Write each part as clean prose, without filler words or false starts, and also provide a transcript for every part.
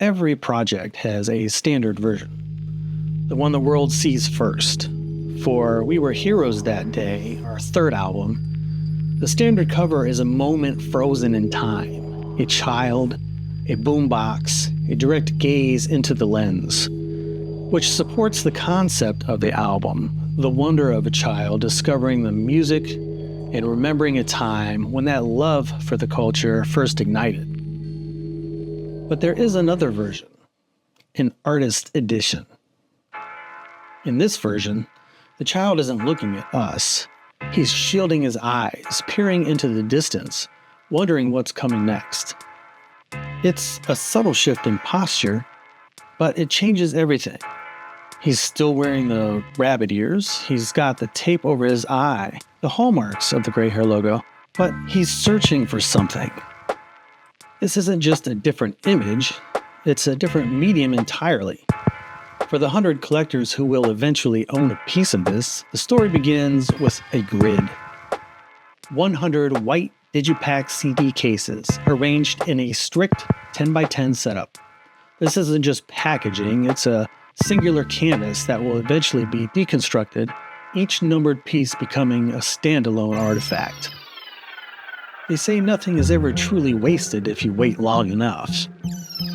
Every project has a standard version, the one the world sees first. For We Were Heroes That Day, our third album, the standard cover is a moment frozen in time, a child, a boombox, a direct gaze into the lens, which supports the concept of the album, the wonder of a child discovering the music and remembering a time when that love for the culture first ignited. But there is another version, an artist edition. In this version, the child isn't looking at us. He's shielding his eyes, peering into the distance, wondering what's coming next. It's a subtle shift in posture, but it changes everything. He's still wearing the rabbit ears, he's got the tape over his eye, the hallmarks of the gray hair logo, but he's searching for something. This isn't just a different image, it's a different medium entirely. For the 100 collectors who will eventually own a piece of this, the story begins with a grid. 100 white digipaks CD cases arranged in a strict 10x10 setup. This isn't just packaging, it's a singular canvas that will eventually be deconstructed, each numbered piece becoming a standalone artifact. They say nothing is ever truly wasted if you wait long enough.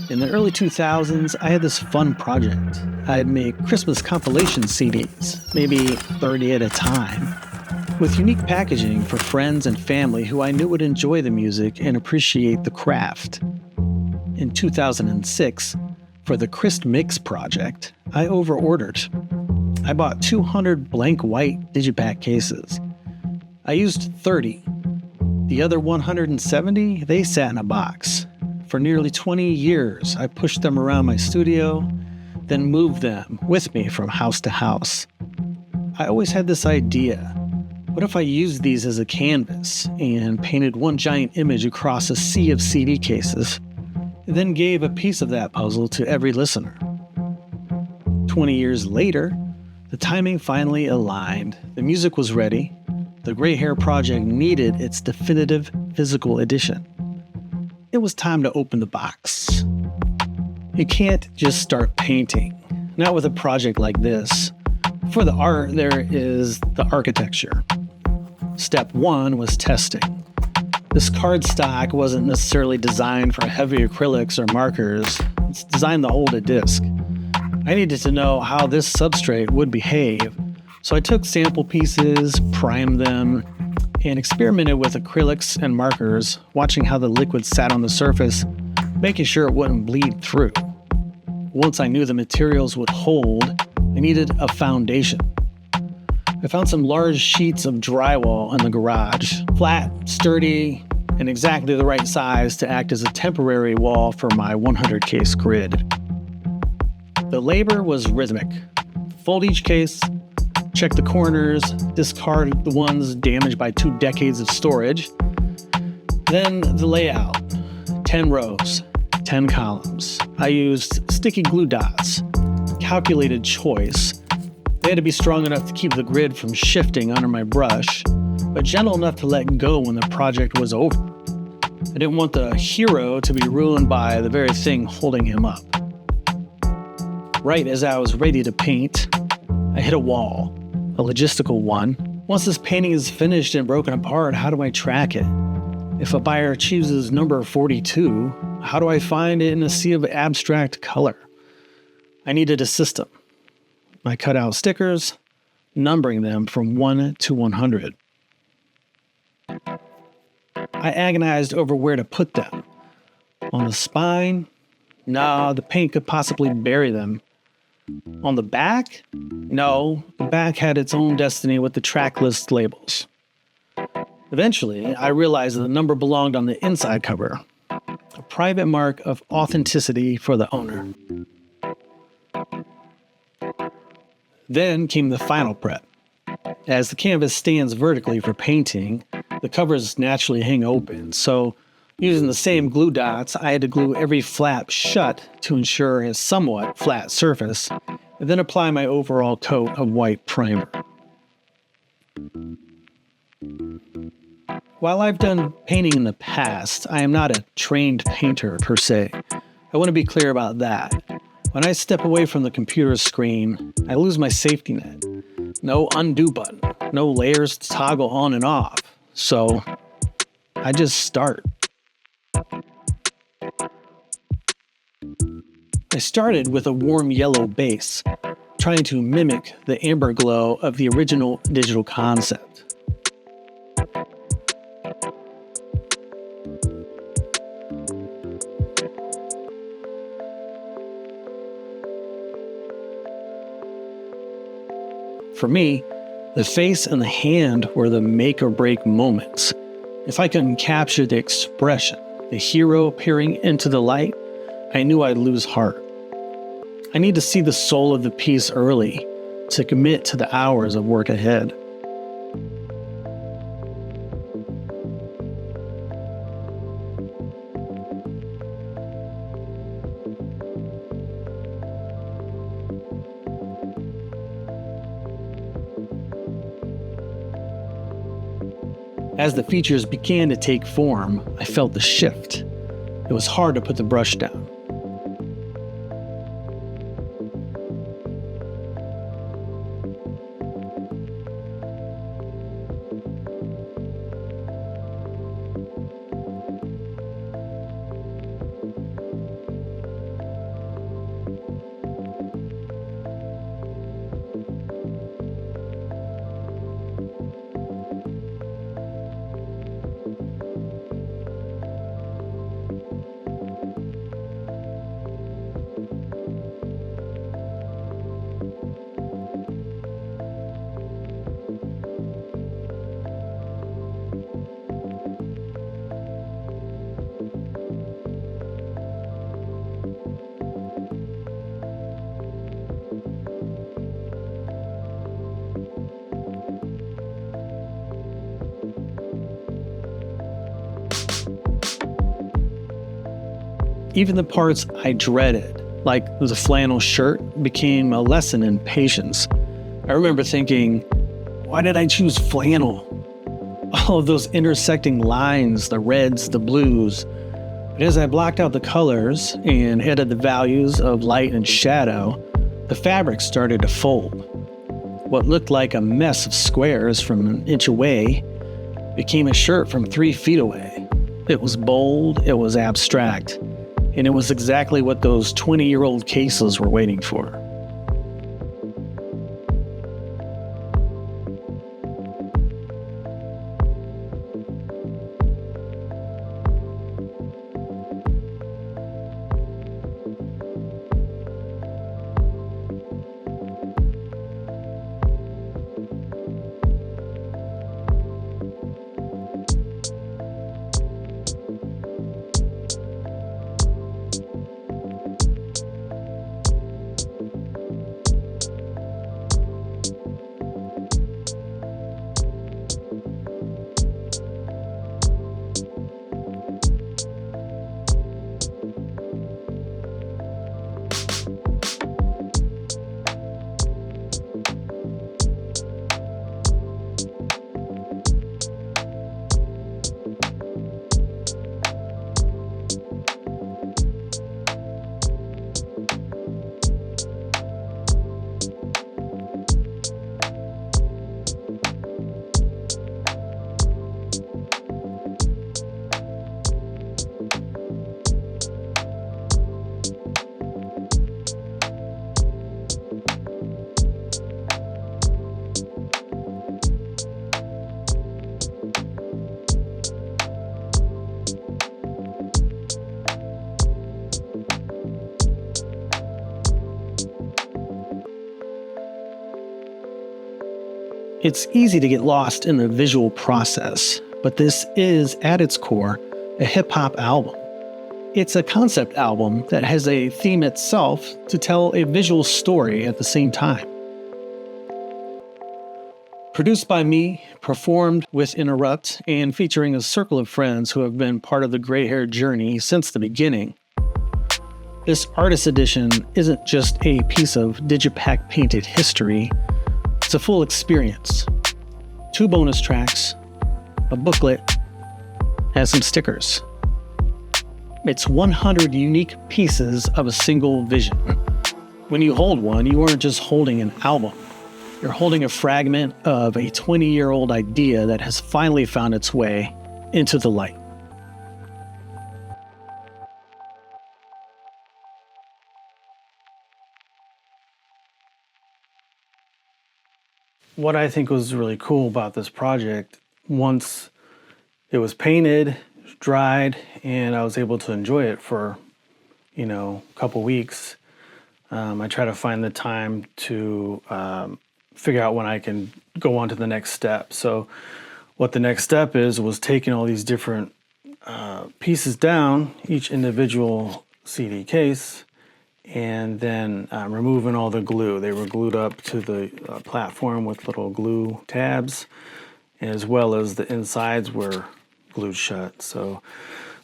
In the early 2000s, I had this fun project. I'd make Christmas compilation CDs, maybe 30 at a time, with unique packaging for friends and family who I knew would enjoy the music and appreciate the craft. In 2006, for the Christ Mix project, I overordered. I bought 200 blank white digipak cases. I used 30. The other 170, they sat in a box. For nearly 20 years, I pushed them around my studio, then moved them with me from house to house. I always had this idea. What if I used these as a canvas and painted one giant image across a sea of CD cases, and then gave a piece of that puzzle to every listener? 20 years later, the timing finally aligned. The music was ready. The Gray Hair project needed its definitive physical edition. It was time to open the box. You can't just start painting, not with a project like this. For the art, there is the architecture. Step one was testing. This cardstock wasn't necessarily designed for heavy acrylics or markers. It's designed to hold a disc. I needed to know how this substrate would behave, so I took sample pieces, primed them, and experimented with acrylics and markers, watching how the liquid sat on the surface, making sure it wouldn't bleed through. Once I knew the materials would hold, I needed a foundation. I found some large sheets of drywall in the garage, flat, sturdy, and exactly the right size to act as a temporary wall for my 100 case grid. The labor was rhythmic. Fold each case, check the corners, discard the ones damaged by 2 decades of storage. Then the layout, 10 rows, 10 columns. I used sticky glue dots, calculated choice. They had to be strong enough to keep the grid from shifting under my brush, but gentle enough to let go when the project was over. I didn't want the hero to be ruined by the very thing holding him up. Right as I was ready to paint, I hit a wall, a logistical one. Once this painting is finished and broken apart, how do I track it? If a buyer chooses number 42, how do I find it in a sea of abstract color? I needed a system. I cut out stickers, numbering them from 1 to 100. I agonized over where to put them. On the spine? No, the paint could possibly bury them. On the back? No, the back had its own destiny with the track list labels. Eventually, I realized that the number belonged on the inside cover, a private mark of authenticity for the owner. Then came the final prep. As the canvas stands vertically for painting, the covers naturally hang open, so using the same glue dots, I had to glue every flap shut to ensure a somewhat flat surface, and then apply my overall coat of white primer. While I've done painting in the past, I am not a trained painter per se. I want to be clear about that. When I step away from the computer screen, I lose my safety net. No undo button, no layers to toggle on and off. So I just start. I started with a warm yellow base, trying to mimic the amber glow of the original digital concept. For me, the face and the hand were the make or break moments. If I couldn't capture the expression, the hero peering into the light, I knew I'd lose heart. I need to see the soul of the piece early to commit to the hours of work ahead. As the features began to take form, I felt the shift. It was hard to put the brush down. Even the parts I dreaded, like the flannel shirt, became a lesson in patience. I remember thinking, why did I choose flannel? All of those intersecting lines, the reds, the blues. But as I blocked out the colors and added the values of light and shadow, the fabric started to fold. What looked like a mess of squares from an inch away became a shirt from 3 feet away. It was bold, it was abstract. And it was exactly what those 20-year-old cases were waiting for. It's easy to get lost in the visual process, but this is, at its core, a hip-hop album. It's a concept album that has a theme itself to tell a visual story at the same time. Produced by me, performed with Interrupt, and featuring a circle of friends who have been part of the Gray Hair journey since the beginning. This artist edition isn't just a piece of digipak painted history, it's a full experience. 2 bonus tracks, a booklet, and some stickers. It's 100 unique pieces of a single vision. When you hold one, you aren't just holding an album. You're holding a fragment of a 20-year-old idea that has finally found its way into the light. What I think was really cool about this project, once it was painted, dried, and I was able to enjoy it for, a couple weeks, I try to find the time to figure out when I can go on to the next step. So what the next step was taking all these different pieces down, each individual CD case, and then removing all the glue. They were glued up to the platform with little glue tabs, as well as the insides were glued shut. So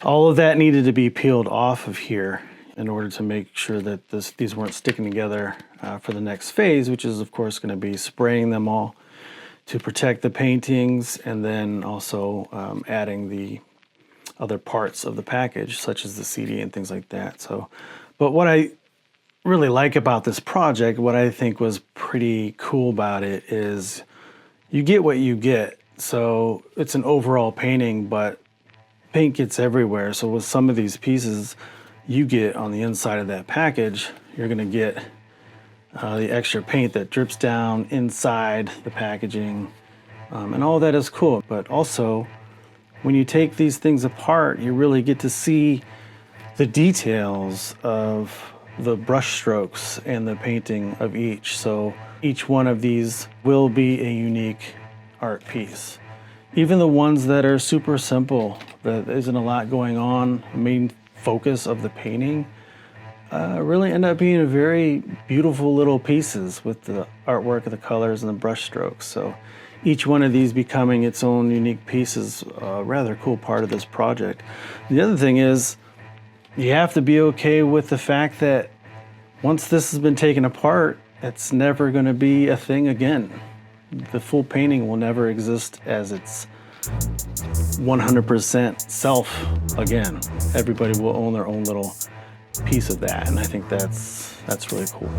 all of that needed to be peeled off of here in order to make sure that these weren't sticking together for the next phase, which is of course going to be spraying them all to protect the paintings, and then also adding the other parts of the package, such as the CD and things like that. So, but what I really like about this project, what I think was pretty cool about it, is you get what you get. So it's an overall painting, but paint gets everywhere. So with some of these pieces you get on the inside of that package, you're going to get the extra paint that drips down inside the packaging, and all that is cool. But also, when you take these things apart, you really get to see the details of the brush strokes and the painting of each. So each one of these will be a unique art piece. Even the ones that are super simple, that isn't a lot going on, the main focus of the painting, really end up being very beautiful little pieces with the artwork of the colors and the brush strokes. So each one of these becoming its own unique piece is a rather cool part of this project. The other thing is, you have to be okay with the fact that once this has been taken apart, it's never going to be a thing again. The full painting will never exist as its 100% self again. Everybody will own their own little piece of that, and I think that's really cool.